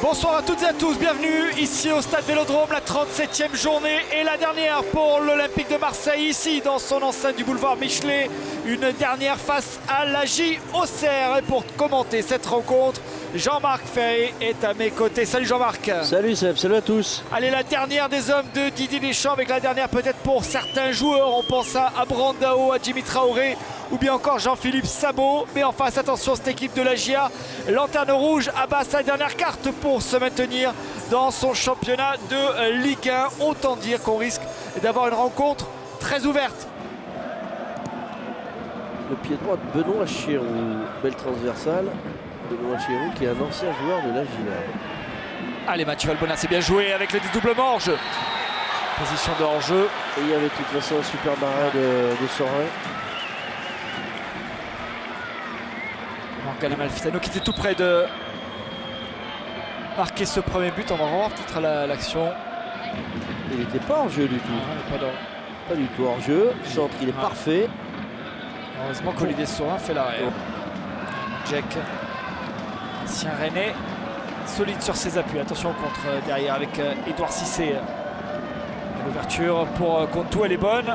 Bonsoir à toutes et à tous, bienvenue ici au Stade Vélodrome, la 37e journée et la dernière pour l'Olympique de Marseille, ici dans son enceinte du boulevard Michelet. Une dernière face à la J Auxerre. Et pour commenter cette rencontre, Jean-Marc Ferré est à mes côtés. Salut Jean-Marc. Salut Seb, salut à tous. Allez, la dernière des hommes de Didier Deschamps, avec la dernière peut-être pour certains joueurs. On pense à Brandao, à Djimi Traoré ou bien encore Jean-Philippe Sabot. Mais en face, attention, cette équipe de la GIA, lanterne rouge, abat sa dernière carte pour se maintenir dans son championnat de Ligue 1. Autant dire qu'on risque d'avoir une rencontre très ouverte. Le pied droit de Benoît Chéroux, belle transversale. Benoît Chéroux qui est un ancien joueur de la GIA. Allez, Mathieu Valbuena, c'est bien joué avec le dédoublement hors-jeu. Position de hors-jeu. Et il y avait de toute façon un super arrêt de Sorin. Morgan Amalfitano qui était tout près de marquer ce premier but. On va revoir peut-être l'action. Il n'était pas hors jeu du tout. Pas du tout hors jeu. Le centre, il est parfait. Heureusement qu'Olivier Sorin fait l'arrêt. Jack, ancien Rennais, solide sur ses appuis. Attention au contre derrière avec Edouard Cissé. L'ouverture pour Contou, elle est bonne.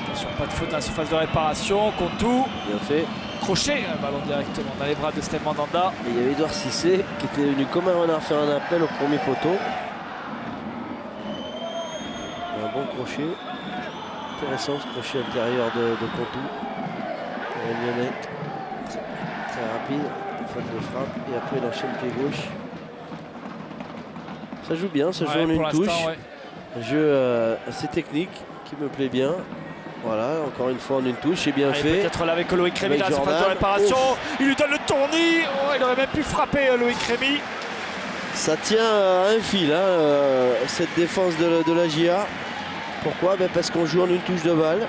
Attention, pas de faute dans la surface de réparation. Contou. Bien fait. Crochet, ballon directement dans les bras de Steve Mandanda. Et il y avait Edouard Cissé qui était venu comme un renard faire un appel au premier poteau. Et un bon crochet. Intéressant ce crochet intérieur de Contou. Un Lyonnais. Très rapide. Faute de frappe. Et après il enchaîne pied gauche. Ça joue bien, ça joue en une touche. Ouais. Un jeu assez technique qui me plaît bien. Voilà, encore une fois en une touche, c'est bien fait. Peut-être là avec Loïc Rémy dans la surface de Jordan. réparation. Il lui donne le tournis. Oh, il aurait même pu frapper Loïc Rémy. Ça tient à un fil, hein, cette défense de la GIA. Pourquoi? Parce qu'on joue en une touche de balle,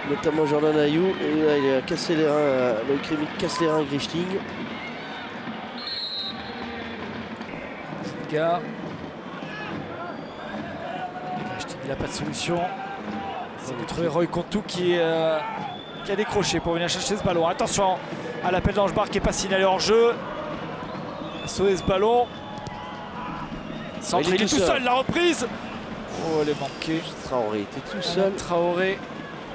notamment Jordan Ayou. Et là, il a cassé les reins, Loïc Rémy casse les reins à Grichting. Gars. Il n'a pas de solution. C'est notre Roy Contou qui a décroché pour venir chercher ce ballon. Attention à l'appel d'Angebar qui n'est pas signalé hors jeu. Sauver ce ballon. Centre, il est tout seul, la reprise. Oh, elle est manquée. Traoré était tout seul. Traoré.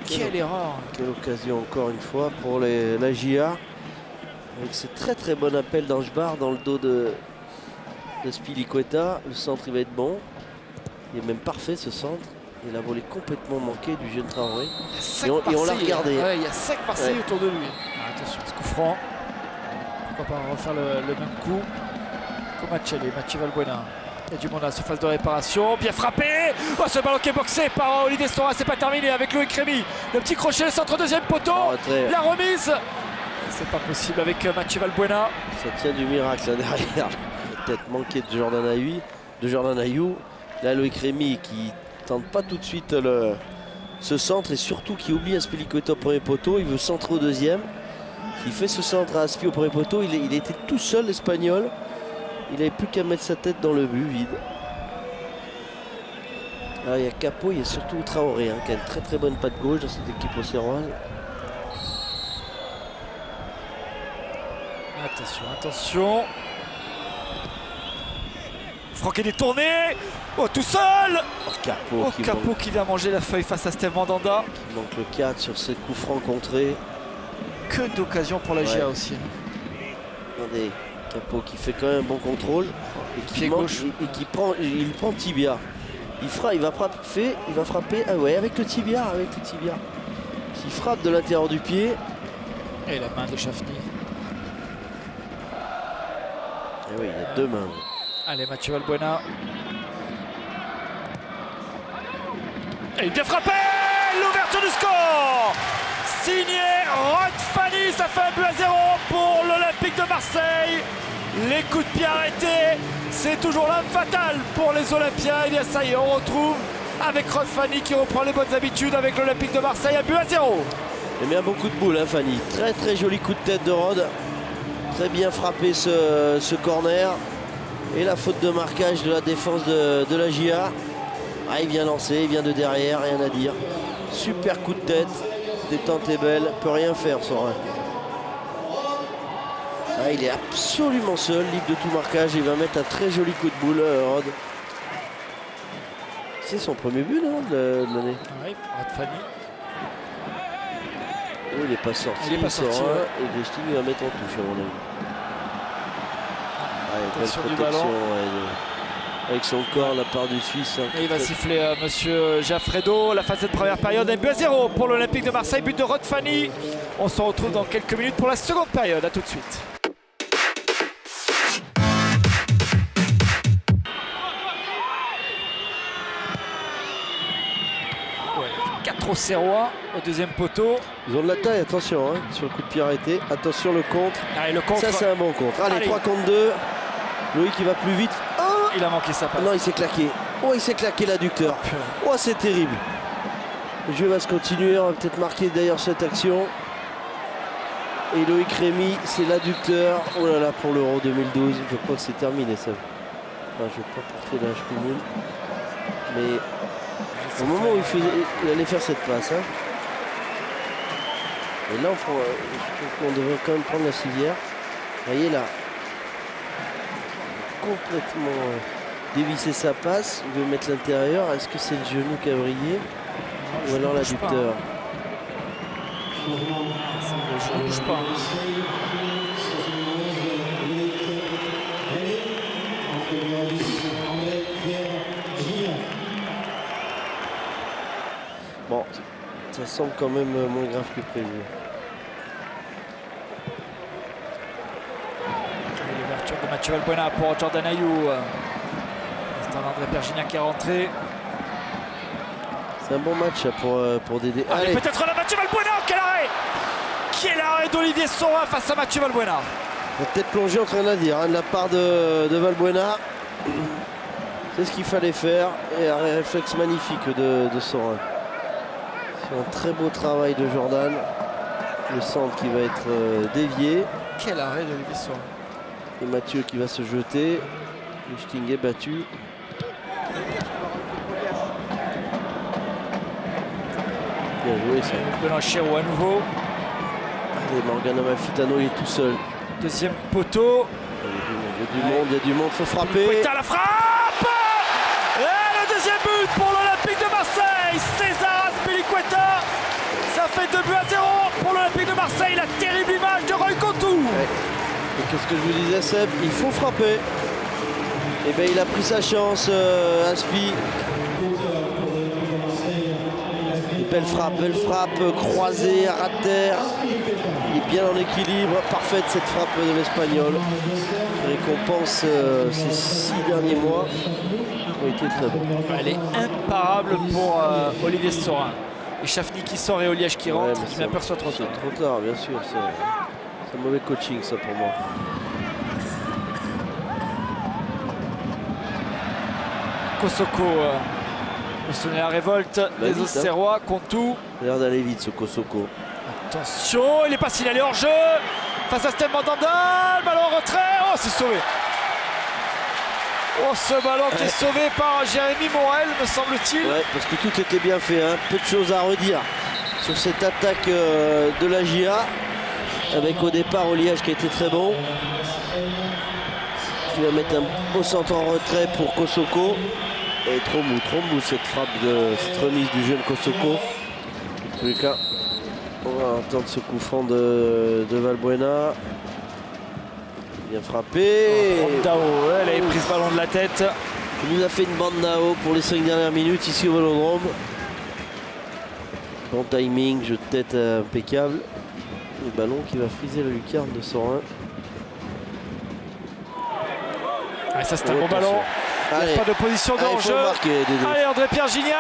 Quelle erreur. Quelle occasion encore une fois pour la GIA. Avec ce très très bon appel d'Angebar dans le dos de Spilicueta. Le centre il va être bon. Il est même parfait ce centre. Il a volé complètement manqué du jeune Traoré. Et on l'a regardé. Ouais, il y a 5 Marseillais autour de lui. Attention, ce coup franc. Pourquoi pas refaire le même coup. Comacelli, Mathieu Valbuena. Il y a du monde à la surface de réparation. Bien frappé. Oh, ce ballon qui est boxé par Olivier Sorin. C'est pas terminé avec Loïc Rémy. Le petit crochet, le centre deuxième poteau. La remise. C'est pas possible avec Mathieu Valbuena. Ça tient du miracle là derrière. Peut-être manqué de Jordan Ayou. Là, Loïc Rémy qui tente pas tout de suite ce centre et surtout qui oublie Azpilicueta au premier poteau. Il veut centrer au deuxième. Il fait ce centre à Aspi au premier poteau. Il était tout seul, l'Espagnol. Il n'avait plus qu'à mettre sa tête dans le but vide. Là, il y a Capot, il y a surtout Traoré qui a une très très bonne patte gauche dans cette équipe auxerroise. Attention. Franck est détourné. Oh, tout seul. Capot qui vient manger la feuille face à Steve Mandanda. Il manque le 4 sur ses coups francs contrés. Que d'occasion pour la GIA aussi. Regardez, Capot qui fait quand même un bon contrôle. Et qui il prend le tibia. Il va frapper avec le tibia. Il frappe de l'intérieur du pied. Et la main de Chafny. Et oui, il y a deux mains. Allez, Mathieu Valbuena. Et bien frappé. L'ouverture du score signé Rod Fanny. Ça fait 1-0 pour l'Olympique de Marseille. Les coups de pied arrêtés, c'est toujours l'âme fatale pour les Olympiens. Et bien ça y est, on retrouve avec Rod Fanny qui reprend les bonnes habitudes avec l'Olympique de Marseille. 1-0. Il met un bon coup de boule, Fanny. Très très joli coup de tête de Rod. Très bien frappé ce corner. Et la faute de marquage de la défense de la GIA. Il vient lancer, il vient de derrière, rien à dire. Super coup de tête. Détente est belle, peut rien faire Sorin. Ah, il est absolument seul, libre de tout marquage. Il va mettre un très joli coup de boule, Rod. C'est son premier but de l'année. Oui, Rod Fanny. Oh, il n'est pas sorti. Il n'est pas sorti. Ouais. Ouais. Et Gesting va mettre en touche, à mon avis. Attention belle du protection, ballon. avec son corps, la part du Suisse. Hein, Et il va siffler monsieur Jaffredo. La fin de cette première période. Un but à 0 pour l'Olympique de Marseille. But de Rod Fanny. On se retrouve dans quelques minutes pour la seconde période. A tout de suite. 4 au Serrois, au deuxième poteau. Ils ont de la taille, attention, hein, sur le coup de pied arrêté. Attention le contre. Allez, le contre. Ça, c'est un bon contre. Allez, 3 contre 2. Loïc qui va plus vite. Oh, il a manqué sa passe. non, il s'est claqué. Oh, il s'est claqué l'adducteur. Oh, c'est terrible. Le jeu va se continuer. On va peut-être marquer d'ailleurs cette action. Et Loïc Rémy, c'est l'adducteur. Oh là là, pour l'Euro 2012. Je crois que c'est terminé, ça. Enfin, je ne vais pas porter la choumoune. Mais au moment où il allait faire cette passe, hein. Et là, je trouve qu'on devrait quand même prendre la civière. Vous voyez là, complètement dévisser sa passe. Il veut mettre l'intérieur. Est-ce que c'est le genou qui a brillé ou alors l'adducteur? Je ne bouge pas. Bon, ça semble quand même moins grave que prévu. L'ouverture de Mathieu Valbuena pour Jordan Ayew. C'est un André Pergignac qui est rentré. C'est un bon match pour Dédé. Allez, peut-être là Mathieu Valbuena. Quel arrêt! Quel arrêt d'Olivier Saurin face à Mathieu Valbuena. On va peut-être plonger entre rien à dire hein, de la part de Valbuena. C'est ce qu'il fallait faire. Et un réflexe magnifique de Saurin. C'est un très beau travail de Jordan. Le centre qui va être dévié. Quel arrêt d'Olivier Saurin. Et Mathieu qui va se jeter. Gesting est battu. Bien joué ça. Benoît Chéreau à nouveau. Allez, Morgan Amalfitano, il est tout seul. Deuxième poteau. Il y a du monde, faut frapper. Piliqueta, la frappe. Et le deuxième but pour l'Olympique de Marseille. César Azpilicueta. Ça fait 2 buts à 0 pour l'Olympique de Marseille. La terrible image de Roy Contou. Ouais. Et qu'est-ce que je vous disais, Seb? Il faut frapper. Et bien il a pris sa chance, Aspi. Belle frappe, croisée, à ras de terre. Il est bien en équilibre, parfaite cette frappe de l'Espagnol. Qui récompense ces 6 derniers mois qui ont été très bons. Elle est imparable pour Olivier Saurin. Et Chafny qui sort et Oliège qui rentre, Ouais, je m'aperçois trop tard. C'est trop tard, bien sûr. C'est un mauvais coaching, ça, pour moi. Kosoko sonner la révolte des Auxerrois. Contou. Il a l'air d'aller vite, ce Kosoko. Attention, il n'est pas signalé hors jeu. Face à Steve Mandanda, le ballon en retrait. Oh, c'est sauvé. Oh, ce ballon qui est sauvé par Jérémy Morel, me semble-t-il. Ouais, parce que tout était bien fait. Hein. Peu de choses à redire sur cette attaque de la GIA. Avec au départ Oliège qui a été très bon. Qui va mettre un beau centre en retrait pour Kosoko. Et trop mou cette frappe cette remise du jeune Kosoko. En tous les cas, on va entendre ce coup franc de Valbuena. Bien frappé. Dao, elle avait pris ce ballon de la tête. Il nous a fait une bande Dao pour les 5 dernières minutes ici au Vélodrome. Bon timing, jeu de tête impeccable. Le ballon qui va friser la lucarne de Saurin. Ah, ça c'est un bon ballon. Allez. Pas de position de hors-jeu. Allez, André Pergignac.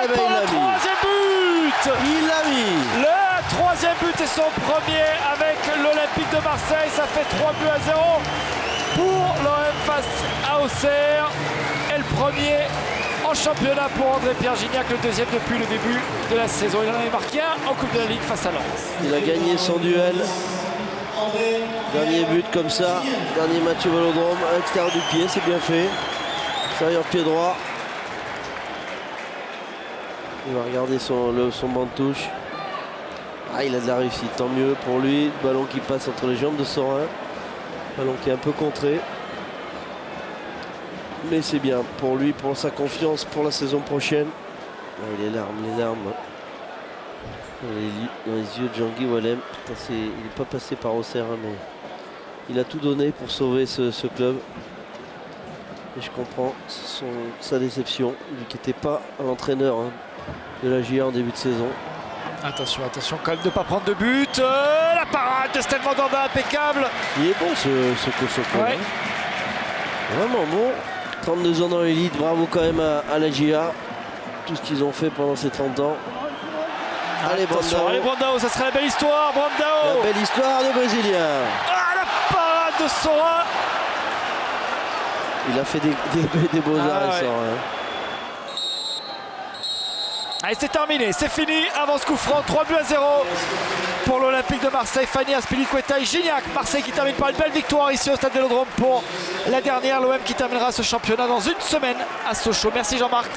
Eh ben, pour le troisième but. Il l'a mis. Le troisième but est son premier avec l'Olympique de Marseille. Ça fait 3 buts à 0 pour l'OM face à Auxerre. Et le premier en championnat pour André Pergignac, le deuxième depuis le début de la saison. Il en avait marqué un en Coupe de la Ligue face à Lens. Il a gagné son duel. Dernier but comme ça, dernier match au Vélodrome, à l'extérieur du pied, c'est bien fait. Extérieur pied droit. Il va regarder son banc de touche. Ah, il a de la réussite, tant mieux pour lui. Ballon qui passe entre les jambes de Sorin. Ballon qui est un peu contré. Mais c'est bien pour lui, pour sa confiance pour la saison prochaine. Ah, les larmes. Dans les yeux de Jean-Guy Wallem. Putain, il n'est pas passé par Auxerre, hein, mais il a tout donné pour sauver ce club. Et je comprends sa déception, lui qui n'était pas l'entraîneur de la GIA en début de saison. Attention quand même de ne pas prendre de but. La parade de Stéphane Mandanda, impeccable. Il est bon ce Kosoko. Ouais. Vraiment bon. 32 ans dans l'élite, bravo quand même à la GIA. Tout ce qu'ils ont fait pendant ces 30 ans. Allez Brandao. Allez Brandao, ça serait la belle histoire, Brandao. La belle histoire des Brésiliens. Ah, la parade de Sorin. Il a fait des beaux arrêts, ouais. Sorin. Allez, c'est terminé, c'est fini. Avant ce coup franc, 3-0 pour l'Olympique de Marseille. Fanny Azpilicueta et Gignac. Marseille qui termine par une belle victoire ici au Stade Vélodrome pour la dernière. L'OM qui terminera ce championnat dans une semaine à Sochaux. Merci Jean-Marc.